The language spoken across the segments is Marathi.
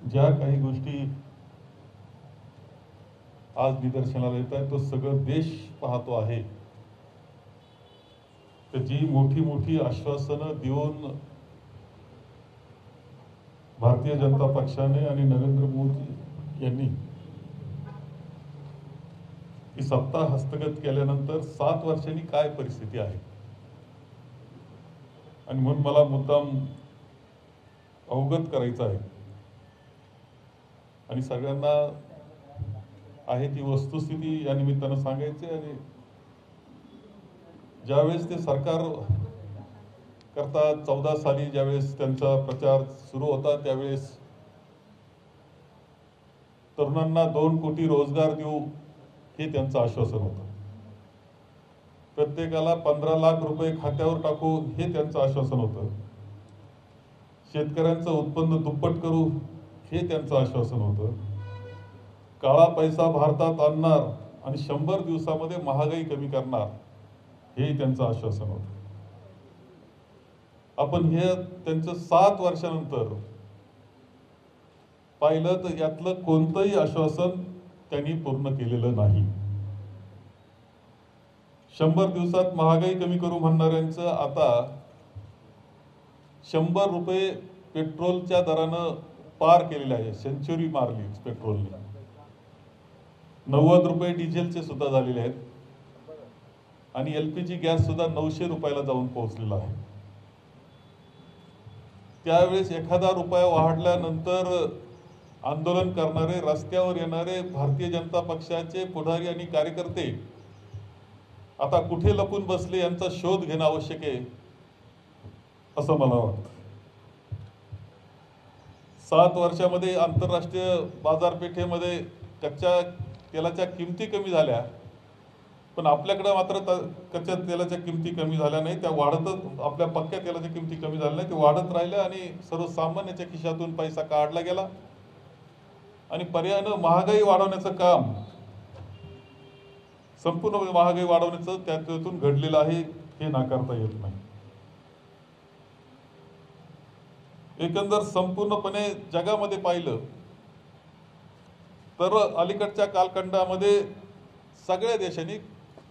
ज्या काही गोष्टी आज निदर्शनाला येत आहेत तो सगळं देश पाहतो आहे। तर जी मोठी मोठी आश्वासनं देऊन भारतीय जनता पक्षाने आणि नरेंद्र मोदी यांनी ही सत्ता हस्तगत केल्यानंतर 7 वर्षांनी काय परिस्थिती आहे आणि म्हणून मला मुद्दाम अवगत करायचं आहे आणि सगळ्यांना आहे ती वस्तुस्थिती या निमित्तानं सांगायची। आणि ज्यावेळेस ते सरकार करता 14 साली ज्यावेळेस त्यांचा प्रचार सुरू होता त्यावेळेस तरुणांना 2 कोटी रोजगार देऊ हे त्यांचं आश्वासन होतं। प्रत्येकाला 15 लाख रुपये खात्यावर टाकू हे त्यांचं आश्वासन होतं। शेतकऱ्यांचं उत्पन्न दुप्पट करू हे त्यांचं आश्वासन होतं। काळा पैसा भारतात आणणार आणि 100 दिवसामध्ये महागाई कमी करणार हे त्यांचं आश्वासन होतं। आपण हे त्यांचं 7 वर्षानंतर पाहिलं तर यातलं कोणतंही आश्वासन त्यांनी पूर्ण केलेलं नाही। 100 दिवसात महागाई कमी करू म्हणणाऱ्यांचं आता 100 रुपये पेट्रोलच्या दरानं पार केलेलं आहे। सेंचुरी मारली पेट्रोलने। 90 रुपये डिझेलचे सुद्धा झालेले आहेत आणि LPG गॅस सुद्धा 900 रुपयाला जाऊन पोहोचलेला आहे। त्यावेळेस एखादा रुपया वाढल्यानंतर आंदोलन करणारे रस्त्यावर येणारे भारतीय जनता पक्षाचे पुढारी आणि कार्यकर्ते आता कुठे लपून बसले यांचा शोध घेणं आवश्यक आहे असं मला वाटतं। 7 वर्षामध्ये आंतरराष्ट्रीय बाजारपेठेमध्ये कच्च्या तेलाच्या किमती कमी झाल्या पण आपल्याकडे मात्र कच्च्या तेलाच्या किमती कमी झाल्या नाही, त्या वाढतच आपल्या पक्क्या तेलाच्या किमती कमी झाल्या नाही, ते वाढत राहिल्या आणि सर्वसामान्याच्या खिशातून पैसा काढला गेला आणि पर्यायानं महागाई वाढवण्याचं काम संपूर्ण महागाई वाढवण्याचं त्यातून घडलेलं आहे हे नाकारता येत नाही। एकंदर संपूर्णपणे जगामध्ये पाहिलं तर अलीकडच्या कालखंडामध्ये सगळ्या देशांनी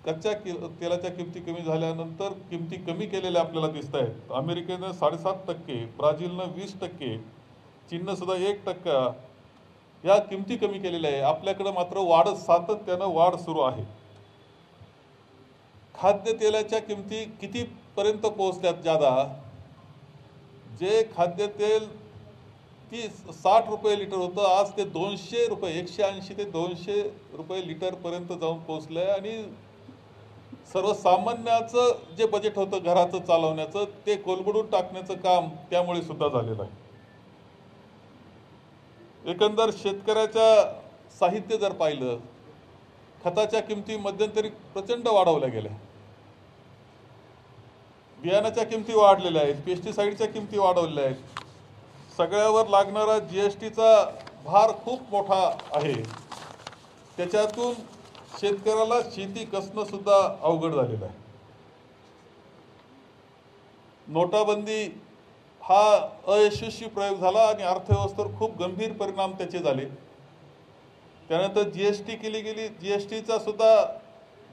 कच्च्या तेलाच्या किमती कमी झाल्यानंतर किमती कमी केलेल्या आपल्याला दिसत आहेत। अमेरिकेनं 7.5%, ब्राझीलनं 20%, चीननं सुद्धा 1% या किमती कमी केलेल्या आहे। आपल्याकडे मात्र वाढत सातत्यानं वाढ सुरू आहे। खाद्यतेलाच्या किमती किती पर्यंत पोहोचल्यात ज्यादा, जे खाद्यतेल 60 रुपये लिटर होतं आज ते 200 रुपये 180 ते 200 रुपये लिटर पर्यंत जाऊन पोहोचलंय आणि सर्वसामान्याचं जे बजेट होतं घराचं चालवण्याचं ते कोलमडून टाकण्याचं काम त्यामुळे सुद्धा झालेलं आहे। एकंदर शेतकऱ्याच्या साहित्य जर पाहिलं खताच्या किमती मध्यंतरी प्रचंड वाढवल्या गेल्या, बियाणाच्या किमती वाढलेल्या आहेत, पेस्टिसाइडच्या किमती वाढवलेल्या आहेत, सगळ्यावर लागणारा GSTचा भार खूप मोठा आहे। त्याच्यातून शेतकऱ्याला शेती कसणं सुद्धा अवघड झालेलं आहे। नोटाबंदी हा अयशस्वी प्रयोग झाला आणि अर्थव्यवस्थेवर खूप गंभीर परिणाम त्याचे झाले। त्यानंतर GST केली गेली, GSTचा सुद्धा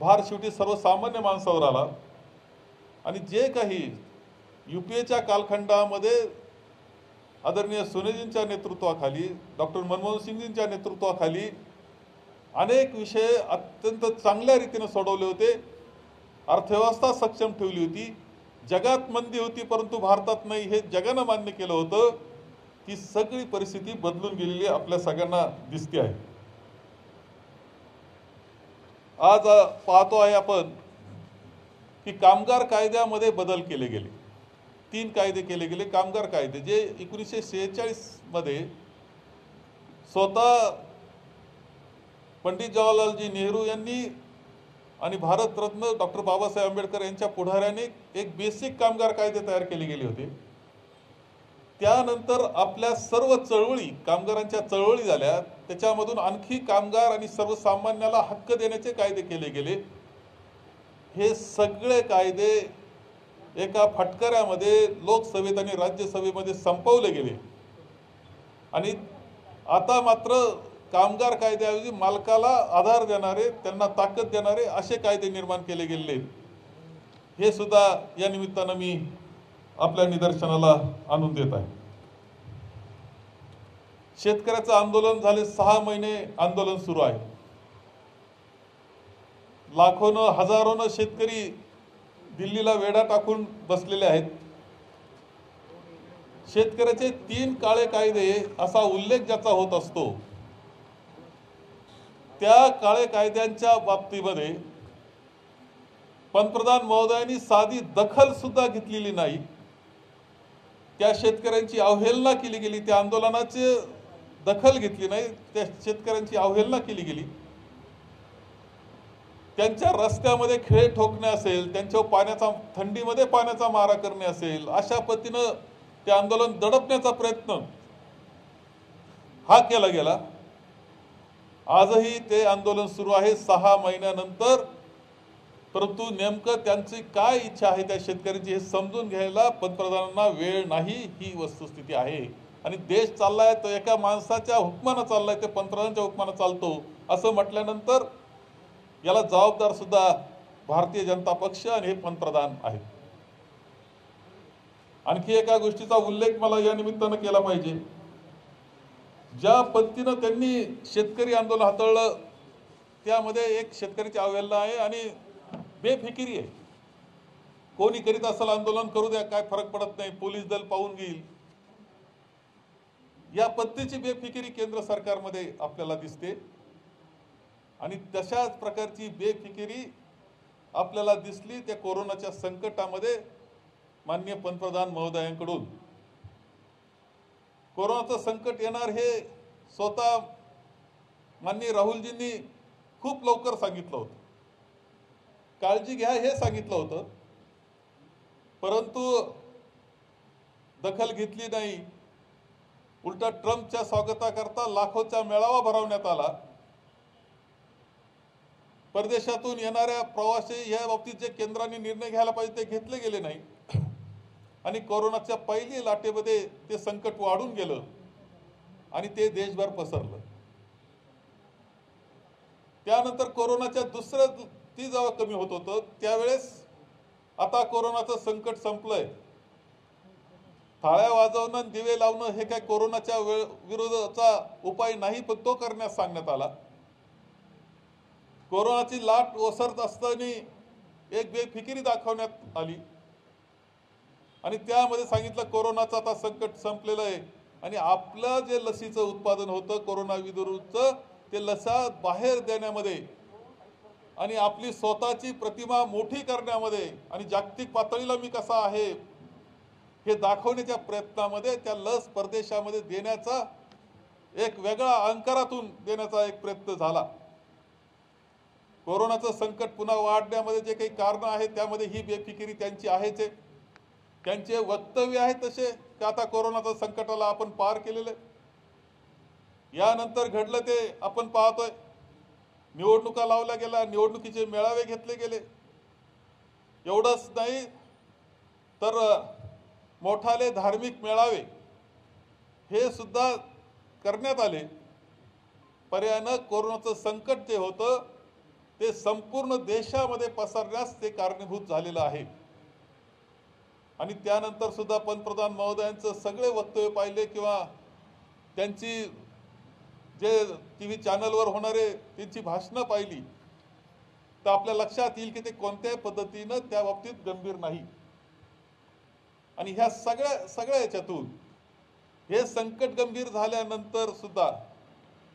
भार शेवटी सर्वसामान्य माणसावर आला आणि जे काही UPAच्या कालखंडामध्ये आदरणीय सोनेजींच्या नेतृत्वाखाली डॉक्टर मनमोहन सिंगजींच्या नेतृत्वाखाली अनेक विषय अत्यंत चांगल्या रीतीने सोडवले होते, अर्थव्यवस्था सक्षम ठेवली होती, जगात मंदी होती परंतु भारतात नाही हे जगानं मान्य केलं होतं, ती सगळी परिस्थिती बदलून गेलेली आपल्या सगळ्यांना दिसते आहे। आज पाहतो आहे आपण की कामगार कायद्यामध्ये बदल केले गेले, 3 कायदे केले गेले कामगार कायदे, जे 1946 मध्ये स्वतः पंडित जवाहरलालजी नेहरू यांनी आणि भारतरत्न डॉक्टर बाबासाहेब आंबेडकर यांच्या पुढाऱ्याने एक बेसिक कामगार कायदे तयार केले गेले होते। त्यानंतर आपल्या सर्व चळवळी कामगारांच्या चळवळी झाल्या, त्याच्यामधून आणखी कामगार आणि सर्वसामान्याला हक्क देण्याचे कायदे केले गेले। हे सगळे कायदे एका फटकऱ्यामध्ये लोकसभेत आणि राज्यसभेमध्ये संपवले गेले आणि आता मात्र कामगार कायद्याऐवजी मालकाला आधार देणारे, त्यांना ताकद देणारे असे कायदे निर्माण केले गेलेले आहेत. हे सुद्धा या निमित्तानं मी आपल्या निदर्शनाला आणून देत आहे. शेतकऱ्याचं आंदोलन झाले 6 महिने आंदोलन सुरू आहे. लाखोनं हजारोनं शेतकरी दिल्लीला वेढा टाकून बसलेले आहेत. शेतकऱ्याचे 3 काळे कायदे असा उल्लेख ज्याचा होत असतो, त्या काळे कायद्यांच्या बाबतीमध्ये पंतप्रधान महोदयांनी साधी दखल सुद्धा घेतलेली नाही. त्या शेतकऱ्यांची अवहेलना केली गेली, त्या आंदोलनाची दखल घेतली नाही, त्या शेतकऱ्यांची अवहेलना केली गेली. त्यांच्या रस्त्यामध्ये खिळे ठोकणे असेल, त्यांच्यावर पाण्याचा थंडीमध्ये पाण्याचा मारा करणे असेल, अशा पद्धतीनं ते आंदोलन दडपण्याचा प्रयत्न हा केला गेला. आजही ते आंदोलन सुरू आहे 6 महिन्यानंतर. परंतु नेमकं त्यांची काय इच्छा आहे त्या शेतकऱ्यांची हे समजून घ्यायला पंतप्रधानांना वेळ नाही, ही वस्तुस्थिती आहे. आणि देश चाललाय तो एका माणसाच्या हुकमानं चाललाय, ते पंतप्रधानांच्या हुकमानं चालतो असं म्हटल्यानंतर याला जबाबदार सुद्धा भारतीय जनता पक्ष आणि हे पंतप्रधान आहेत. आणखी एका गोष्टीचा उल्लेख मला या निमित्तानं केला पाहिजे. ज्या पद्धतीनं त्यांनी शेतकरी आंदोलन हाताळलं त्यामध्ये एक शेतकऱ्याची अवहेलना आहे आणि बेफिकिरी आहे. कोणी करीत असेल आंदोलन करू द्या, काय फरक पडत नाही, पोलीस दल पाहून घेईल, या पद्धतीची बेफिकिरी केंद्र सरकारमध्ये आपल्याला दिसते. आणि तशाच प्रकारची बेफिकिरी आपल्याला दिसली त्या कोरोनाच्या संकटामध्ये माननीय पंतप्रधान महोदयांकडून. कोरोनाचं संकट येणार हे स्वतः माननीय राहुलजींनी खूप लवकर सांगितलं होतं. काळजी घ्या हे सांगितलं होतं, परंतु दखल घेतली नाही. उलटा ट्रम्पच्या स्वागताकरता लाखोचा मेळावा भरवण्यात आला. परदेशातून येणाऱ्या प्रवासी या बाबतीत जे केंद्राने निर्णय घ्यायला पाहिजे ते घेतले गेले नाही. आणि कोरोनाच्या पहिली लाटेमध्ये ते संकट वाढून गेलं आणि ते देशभर पसरलं. त्यानंतर कोरोनाच्या दुसरं ती जेव्हा कमी होत होतं त्यावेळेस आता कोरोनाचं संकट संपलंय. थाळ्या वाजवणं, दिवे लावणं हे काय कोरोनाच्या विरोधाचा उपाय नाही, पण तो करण्यास सांगण्यात आला. कोरोनाची लाट ओसरत असताना एक बेफिकिरी दाखवण्यात आली आणि त्यामध्ये सांगितलं कोरोनाचं आता संकट संपलेलं आहे आणि आपलं जे लसीचं उत्पादन होतं कोरोना विरुद्धचं ते लसा बाहेर देण्यामध्ये आणि आपली स्वतःची प्रतिमा मोठी करण्यामध्ये आणि जागतिक पातळीला मी कसा आहे हे दाखवण्याच्या प्रयत्नामध्ये त्या लस परदेशामध्ये देण्याचा एक वेगळा अंकारातून देण्याचा एक प्रयत्न झाला. कोरोनाचं संकट पुन्हा वाढण्यामध्ये जे काही कारणं आहेत त्यामध्ये ही बेफिकिरी त्यांची आहेच. त्यांचे वक्तव्य आहे तसे की आता कोरोनाच्या संकटाला आपण पार केलेले. यानंतर घडलं ते आपण पाहतोय. निवडणुका लावल्या गेल्या, निवडणुकीचे मेळावे घेतले गेले. एवढंच नाही तर मोठाले धार्मिक मेळावे हे सुद्धा करण्यात आले. पर्यायानं कोरोनाचं संकट जे होतं ते संपूर्ण देशामध्ये पसरण्यास ते कारणीभूत झालेलं आहे. आणि त्यानंतर सुद्धा पंतप्रधान महोदयांचं सगळे वक्तव्य पाहिले किंवा त्यांची जे टीव्ही चॅनलवर होणारे त्यांची भाषणं पाहिली तर आपल्या लक्षात येईल की ते कोणत्याही पद्धतीनं त्या बाबतीत गंभीर नाही. आणि ह्या सगळ्या याच्यातून हे संकट गंभीर झाल्यानंतर सुद्धा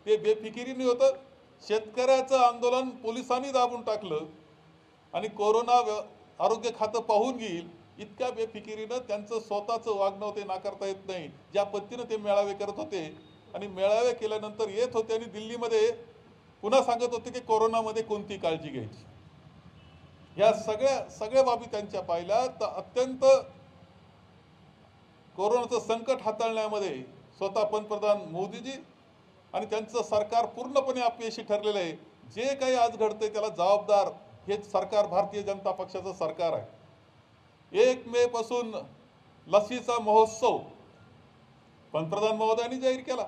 ते बेफिकिरीने होतं. शेतकऱ्याचं आंदोलन पोलिसांनी दाबून टाकलं आणि कोरोना आरोग्य खातं पाहून घेईल इतक्या बेफिकिरीनं त्यांचं स्वतःचं वागणं ते नाकारता येत नाही. ज्या पद्धतीनं ते मेळावे करत होते आणि मेळावे केल्यानंतर येत होते आणि दिल्लीमध्ये पुन्हा सांगत होते की कोरोनामध्ये कोणती काळजी घ्यायची. ह्या सगळ्या बाबी त्यांच्या पाहिल्या तर अत्यंत कोरोनाचं संकट हाताळण्यामध्ये स्वतः पंतप्रधान मोदीजी आणि त्यांचं सरकार पूर्णपणे अपयशी ठरलेलं आहे. जे काही आज घडतंय त्याला जबाबदार हे सरकार भारतीय जनता पक्षाचं सरकार आहे. 1 मे पासून लसीचा महोत्सव पंतप्रधान महोदयांनी जाहीर केला.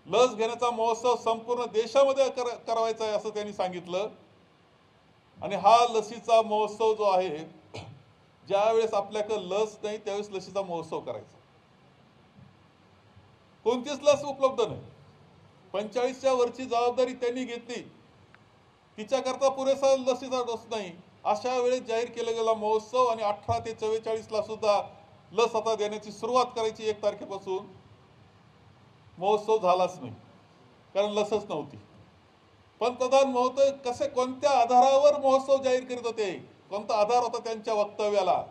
लस घेण्याचा महोत्सव संपूर्ण देशामध्ये करावायचा आहे असं त्यांनी सांगितलं। आणि हा लसीचा महोत्सव जो आहे, ज्यावेळेस आपल्याकडे लस नाही त्यावेळेस लसीचा महोत्सव करायचा। कोणतीच लस उपलब्ध नाही, 45च्या वरची जबाबदारी त्यांनी घेतली, तिच्याकरता पुरेसा लसीचा डोस नाही, अशा वेळेस जाहीर केला गेला महोत्सव आणि 18 ते 44 ला सुद्धा लस आता देण्याची सुरुवात करायची 1 तारखेपासून, महोत्सव झालाच नाही कारण लसच नव्हती। पंतप्रधान महोदय कसे कोणत्या आधारावर महोत्सव जाहीर करीत होते, कोणता आधार होता त्यांच्या वक्तव्याला?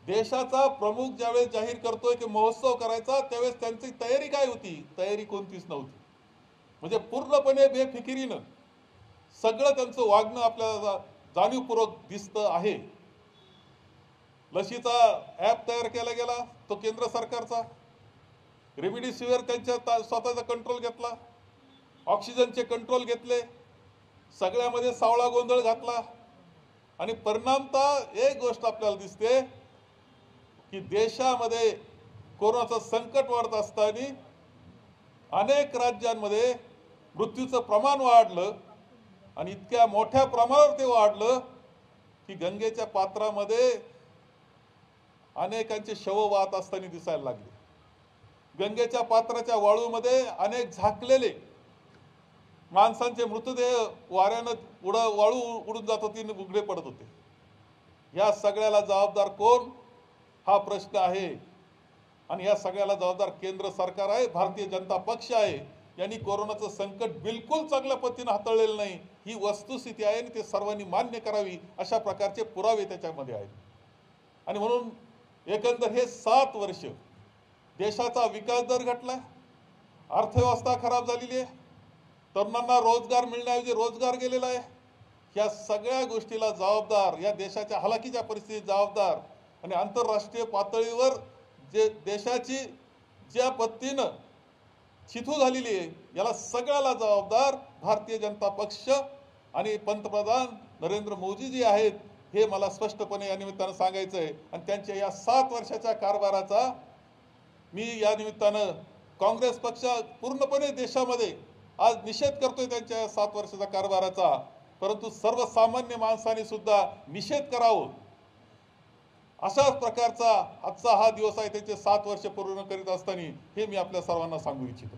देशाचा प्रमुख ज्यावेळेस जाहीर करतोय की महोत्सव करायचा, त्यावेळेस त्यांची तयारी काय होती? तयारी कोणतीच नव्हती। म्हणजे पूर्णपणे बेफिकिरीनं सगळं त्यांचं वागणं आपल्याला जाणीवपूर्वक दिसतं आहे। लसीचा ॲप तयार केला गेला, तो केंद्र सरकारचा। रेमडेसिवीर त्यांच्या स्वतःचा कंट्रोल घेतला, ऑक्सिजनचे कंट्रोल घेतले, सगळ्यामध्ये सावळा गोंधळ घातला आणि परिणामतः एक गोष्ट आपल्याला दिसते की देशामध्ये कोरोनाचं संकट वाढत असताना अनेक राज्यांमध्ये मृत्यूचं प्रमाण वाढलं आणि इतक्या मोठ्या प्रमाणावर ते वाढलं की गंगेच्या पात्रामध्ये अनेकांचे शव वाहत असताना दिसायला लागले। गंगेच्या पात्राच्या वाळूमध्ये अनेक झाकलेले माणसांचे मृतदेह वाऱ्यानं वाळू उडून जात होती, उघडे पडत होते। या सगळ्याला जबाबदार कोण हा प्रश्न आहे आणि या सगळ्याला जबाबदार केंद्र सरकार आहे, भारतीय जनता पक्ष आहे। यांनी कोरोनाचं संकट बिलकुल चांगल्या पद्धतीने हाताळलेलं नाही, ही वस्तुस्थिती आहे आणि ते सर्वांनी मान्य करावी, अशा प्रकारचे पुरावे त्याच्यामध्ये आहेत। आणि म्हणून एकंदर हे 7 वर्ष देशाचा विकास दर घटलाय, अर्थव्यवस्था खराब झालेली आहे, तरुणांना रोजगार मिळण्याऐवजी रोजगार गेलेला आहे। या सगळ्या गोष्टीला जबाबदार, या देशाच्या हलाखीच्या परिस्थितीत जबाबदार आणि आंतरराष्ट्रीय पातळीवर जे देशाची ज्या पद्धतीनं चिथू झालेली आहे, याला सगळ्याला जबाबदार भारतीय जनता पक्ष आणि पंतप्रधान नरेंद्र मोदी जी आहेत, हे मला स्पष्टपणे या निमित्तानं सांगायचं आहे। आणि त्यांच्या या 7 वर्षाच्या कारभाराचा मी या निमित्तानं काँग्रेस पक्ष पूर्णपणे देशामध्ये आज निषेध करतोय त्यांच्या 7 वर्षाच्या कारभाराचा, परंतु सर्वसामान्य माणसाने सुद्धा निषेध करावं। अशाच प्रकारचा आजचा हा दिवस आहे, त्याचे 7 वर्ष पूर्ण करीत असताना हे मी आपल्या सर्वांना सांगू इच्छितो।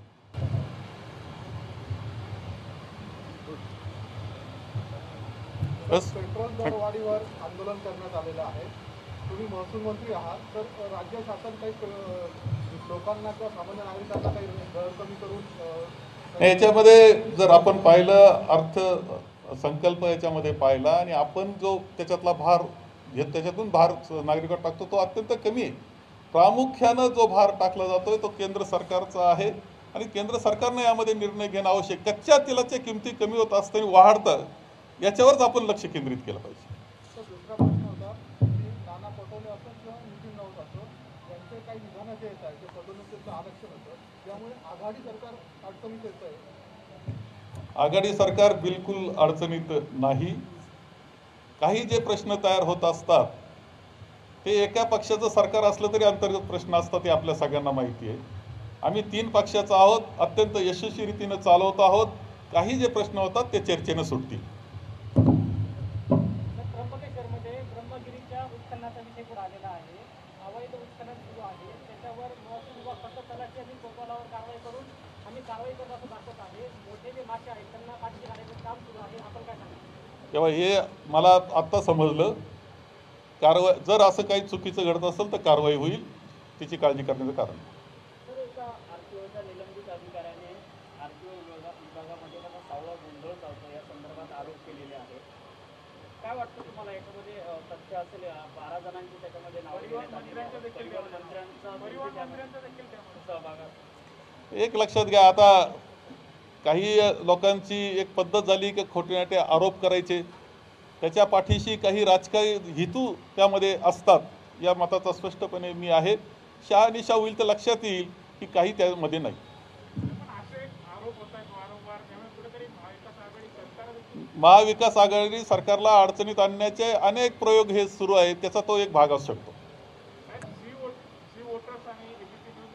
पेट्रोल दरवाढीवर आंदोलन करण्यात आलेलं आहे। तुम्ही महसूल मंत्री आहात, तर राज्य शासन काही लोकांना किंवा सामान्य नागरिकांना काही दर कमी करून याच्यामध्ये जर आपण पाहिलं, अर्थ संकल्प याच्यामध्ये पाहिला आणि आपण जो त्याच्यातला भार त्याच्यातून भार नागरिकांवर टाकतो तो अत्यंत कमी आहे। प्रामुख्यानं जो भार टाकला जातोय तो केंद्र सरकारचा आहे आणि केंद्र सरकारने यामध्ये निर्णय घेणं आवश्यक। कच्च्या तेलाच्या किमती कमी होत असताना वाढतं, याच्यावरच आपण लक्ष केंद्रित केलं पाहिजे। दुसरा प्रश्न होता की नाना पटोले असो किंवा नितीन राऊत असो, यांचे काही विधानं जे येत आहेत ते पदोन्नतीचं आरक्षण होतं, त्यामुळे आघाडी सरकार अडचणीत येत आहे। आघाडी सरकार बिलकुल अडचणीत नाही। काही जे प्रश्न तयार होत असतात ते एका पक्षाचं सरकार असलं तरी अंतर्गत प्रश्न असतात, ते आपल्या सगळ्यांना माहिती आहे। आम्ही 3 पक्षाचं आहोत, अत्यंत यशस्वी रीतीने चालवत आहोत। काही जे प्रश्न होतात ते चर्चेने सुटतील। त्र्यंबकेश्वरमध्ये ब्रह्मगिरीच्या उत्खननाचा विषय पुढे आलेला आहे, अवैध उत्खनन सुरू आहे, त्याच्यावर महसूल विभाग फक्त तलाठी आणि कोतवालावर कारवाई करून आम्ही कारवाई करत असं दाखवत आहे। मोठे जे मासे आहेत त्यांना पाठीशी घालायचं काम सुरू आहे, आपण काय सांगता? तेव्हा हे मला आत्ता समजलं, कारवाई जर असं काही चुकीचं घडत असेल तर कारवाई होईल, त्याची काळजी करण्याचं कारण। तर एका आरटीओच्या निलंबित अधिकाऱ्याने आरटीओ विभागामध्ये सावळा गोंधळ चालतो या संदर्भात आरोप केलेले आहेत। काय वाटतं तुम्हाला, याच्यामध्ये तथ्य असेल? 12 जणांची त्याच्यामध्ये नाव सहभाग। एक लक्षात घ्या, आता काही लोकांची एक पद्धत झाली की खोटेनाटे आरोप करायचे, त्याच्या पाठीशी काही राजकीय हेतू त्यामध्ये असतात, या मताचा स्पष्टपणे मी आहे। शहानिशा होईल तर लक्षात येईल की काही त्यामध्ये नाही। महाविकास आघाडी सरकारला अडचणीत आणण्याचे अनेक प्रयोग हे सुरू आहेत, त्याचा तो एक भाग असू शकतो।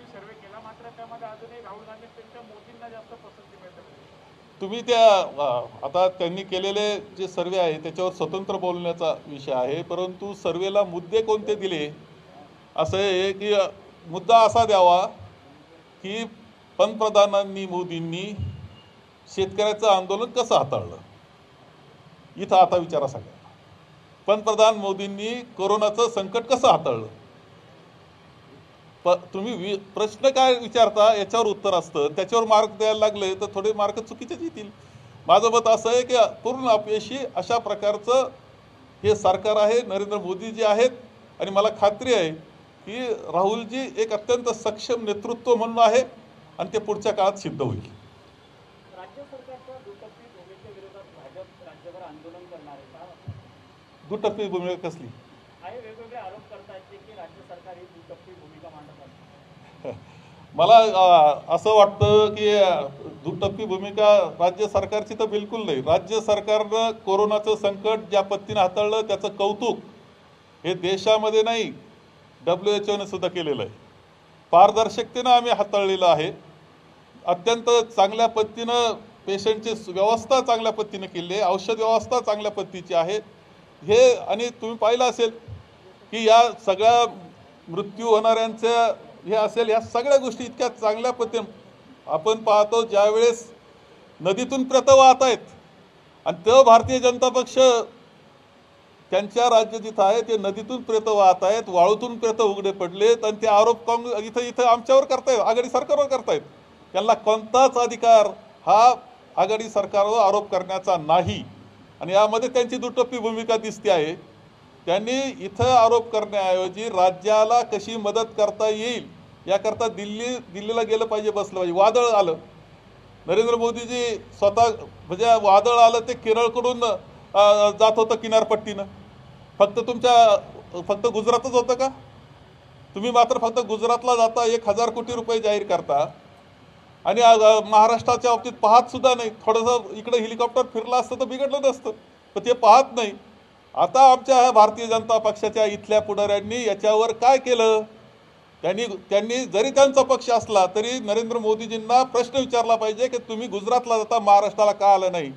सर्वे केला, मात्र त्यामध्ये अजूनही राहुल गांधी त्यापेक्षा मोदींना जास्त पसंती मिळते. तुम्ही त्या आता त्यांनी केलेले जे सर्वे आहे त्याच्यावर स्वतंत्र बोलण्याचा विषय आहे, परंतु सर्वेला मुद्दे कोणते दिले असं आहे की मुद्दा असा द्यावा की पंतप्रधानांनी मोदींनी शेतकऱ्याचं आंदोलन कसं हाताळलं. इथं आता विचारा सगळ्यांना, पंतप्रधान मोदींनी कोरोनाचं संकट कसं हाताळलं. तुम्ही प्रश्न काय विचारता याच्यावर उत्तर असतं, त्याच्यावर मार्क द्यायला लागले तर थोडे मार्क चुकीचेच येतील. माझं मत असं आहे की पूर्ण अपयशी अशा प्रकारचं हे सरकार आहे, नरेंद्र मोदी जे आहेत. आणि मला खात्री आहे की राहुलजी एक अत्यंत सक्षम नेतृत्व म्हणून आहे आणि ते पुढच्या काळात सिद्ध होईल. राज्य सरकारच्या दुटप्पी भूमिकेविरोधात भाजप राज्यभर आंदोलन करणार आहे का? दुटप्पी भूमिका कसली आहे? वेगवेगळे आरोप करतायत की राज्य सरकार ही दुटप्पी भूमिका मांडत आहे. मला असं वाटतं की दुटप्पी भूमिका राज्य सरकारची तर बिलकुल नाही. राज्य सरकारनं कोरोनाचं संकट ज्या पद्धतीनं हाताळलं त्याचं कौतुक हे देशामध्ये नाही WHO सुद्धा केलेलं आहे. पारदर्शकतेनं आम्ही हाताळलेलं आहे. अत्यंत चांगल्या पद्धतीनं पेशंटची व्यवस्था चांगल्या पद्धतीनं केली आहे, औषध व्यवस्था चांगल्या पद्धतीची आहे हे. आणि तुम्ही पाहिलं असेल की या सगळ्या मृत्यू होणाऱ्यांच्या हे असेल, या सगळ्या गोष्टी इतक्या चांगल्या पद्धतीनं आपण पाहतो. ज्यावेळेस नदीतून प्रेत वाहत आहेत आणि तो भारतीय जनता पक्ष त्यांच्या राज्य जिथं आहे ते नदीतून प्रेत वाहत आहेत, वाळूतून प्रेत उघडे पडलेत आणि ते आरोप काँग्रेस इथं आमच्यावर करतायत, आघाडी सरकारवर करतायत. त्यांना कोणताच अधिकार हा आघाडी सरकारवर आरोप करण्याचा नाही आणि यामध्ये त्यांची दुटप्पी भूमिका दिसते आहे. त्यांनी इथं आरोप करण्याऐवजी राज्याला कशी मदत करता येईल याकरता दिल्लीला गेलं पाहिजे, बसलं पाहिजे. वादळ आलं, नरेंद्र मोदीजी स्वतः म्हणजे वादळ आलं ते केरळकडून जात होतं किनारपट्टीनं. फक्त गुजरातच होतं का? तुम्ही मात्र फक्त गुजरातला जाता, 1000 कोटी रुपये जाहीर करता आणि महाराष्ट्राच्या बाबतीत पाहत सुद्धा नाही. थोडंसं इकडे हेलिकॉप्टर फिरलं असतं तर बिघडलं नसतं, पण ते पाहत नाही. आता आमच्या भारतीय जनता पक्षाच्या इथल्या पुढाऱ्यांनी याच्यावर काय केलं? त्यांनी जरी त्यांचा पक्ष असला तरी नरेंद्र मोदीजींना प्रश्न विचारला पाहिजे की तुम्ही गुजरातला जाता महाराष्ट्राला का आलं नाही.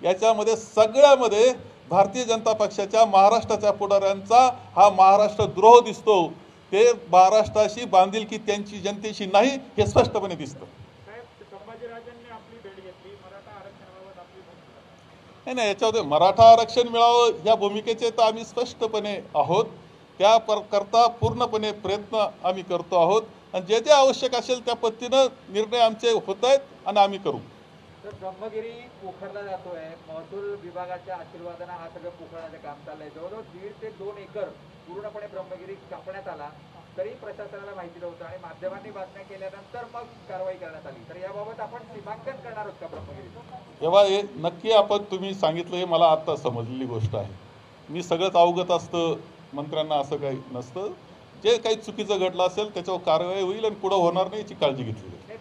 याच्यामध्ये सगळ्यामध्ये भारतीय जनता पक्षाच्या महाराष्ट्राच्या पुढाऱ्यांचा हा महाराष्ट्र द्रोह दिसतो. ते महाराष्ट्राशी बांधिलकी त्यांची जनतेशी नाही हे स्पष्टपणे दिसतं. संभाजीराजांनी आपली भेट घेतली, मराठा आरक्षणाबाबत आपली भूमिका नाही, याच्यामध्ये मराठा आरक्षण मिळावं या भूमिकेचे तर आम्ही स्पष्टपणे आहोत. त्या करता पूर्णपणे प्रयत्न आम्ही करतो आहोत आणि जे जे आवश्यक असेल त्या पद्धतीनं निर्णय आमचे होत आहेत आणि आम्ही करू. तर ब्रह्मगिरी पोखरला जातोय, महसूल विभागाच्या आशीर्वादानं हा सगळं पोखरण्याचं काम चाललंय. जवळजवळ 1.5 ते 2 एकर पूर्णपणे ब्रह्मगिरी कापण्यात आला, तरी प्रशासनाला माहिती नव्हतं आणि माध्यमांनी बातम्या केल्यानंतर मग कारवाई करण्यात आली. तर याबाबत आपण सीमांकन करणार आहोत का ब्रह्मगिरीचं? तेव्हा हे नक्की आपण तुम्ही सांगितलं हे मला आता समजलेली गोष्ट आहे. मी सगळंच अवगत असतं, मंत्र्यांना असं काही नसतं. जे काही चुकीचं घडलं असेल त्याच्यावर कारवाई होईल आणि पुढं होणार नाही याची काळजी घेतली जाईल.